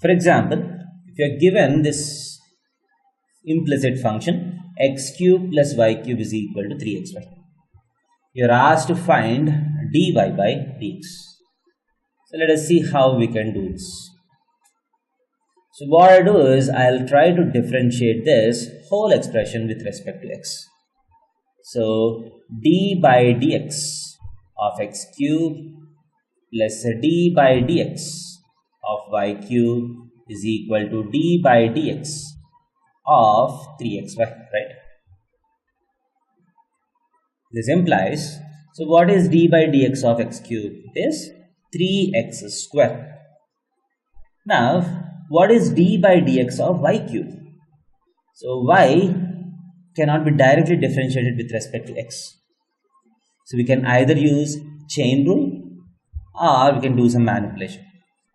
For example, if you are given this implicit function x cube plus y cube is equal to 3xy, you are asked to find dy by dx. So let us see how we can do this. So what I do is I'll try to differentiate this whole expression with respect to x. So d by dx of x cube plus d by dx of y cube is equal to d by dx of 3xy, right? This implies, so what is d by dx of x cube? It is 3x square. Now, what is d by dx of y cube? So y cannot be directly differentiated with respect to x. So we can either use chain rule or we can do some manipulation.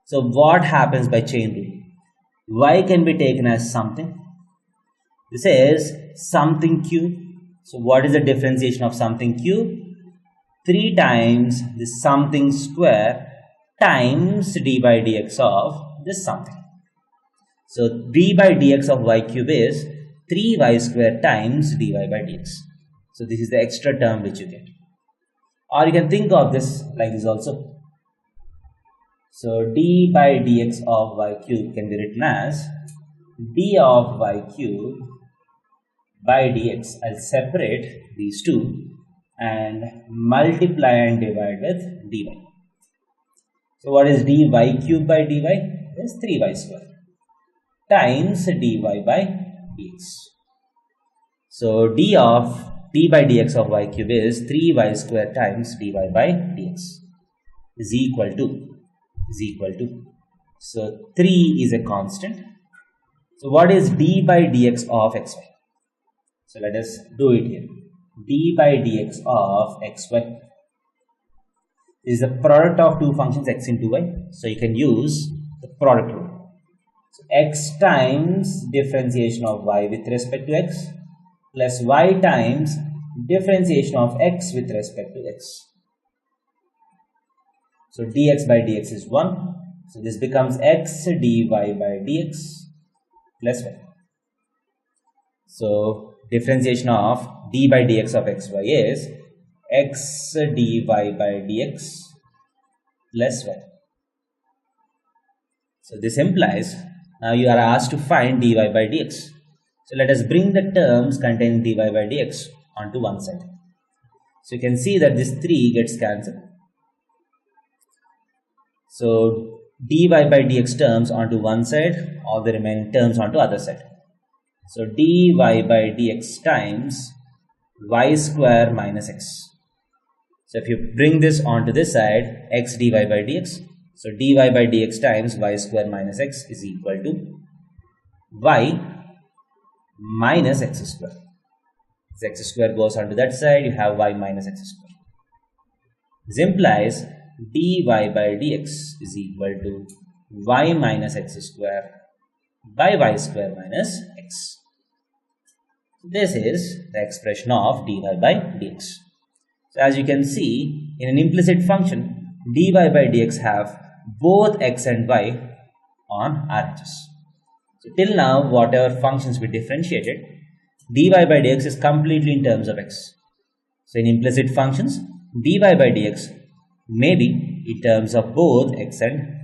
So what happens by chain rule? Y can be taken as something. This is something cube. So what is the differentiation of something cube? 3 times this something square times d by dx of this something. So d by dx of y cube is 3y square times dy by dx. So this is the extra term which you get. Or you can think of this like this also. So d by dx of y cube can be written as d of y cube by dx. I'll separate these two and multiply and divide with dy. So what is dy cube by dy? It is 3y square times dy by dx. So d by dx of y cube is 3y square times dy by dx is equal to. So 3 is a constant. So what is d by dx of xy? So let us do it here. d by dx of xy is the product of two functions x into y. So you can use the product rule. So x times differentiation of y with respect to x plus y times differentiation of x with respect to x. So dx by dx is 1. So this becomes x dy by dx plus y. So differentiation of d by dx of xy is x dy by dx plus y. So this implies now you are asked to find dy by dx. So let us bring the terms containing dy by dx onto one side. So you can see that this 3 gets cancelled. So dy by dx terms onto one side, all the remaining terms onto other side. So dy by dx times y square minus x. So if you bring this onto this side, x dy by dx. So dy by dx times y square minus x is equal to y minus x square. As x square goes onto that side, you have y minus x square. This implies dy by dx is equal to y minus x square by y square minus x. This is the expression of dy by dx. So as you can see, in an implicit function, dy by dx have both x and y on RHS. So till now, whatever functions we differentiated, dy by dx is completely in terms of x. So in implicit functions, dy by dx may be in terms of both x and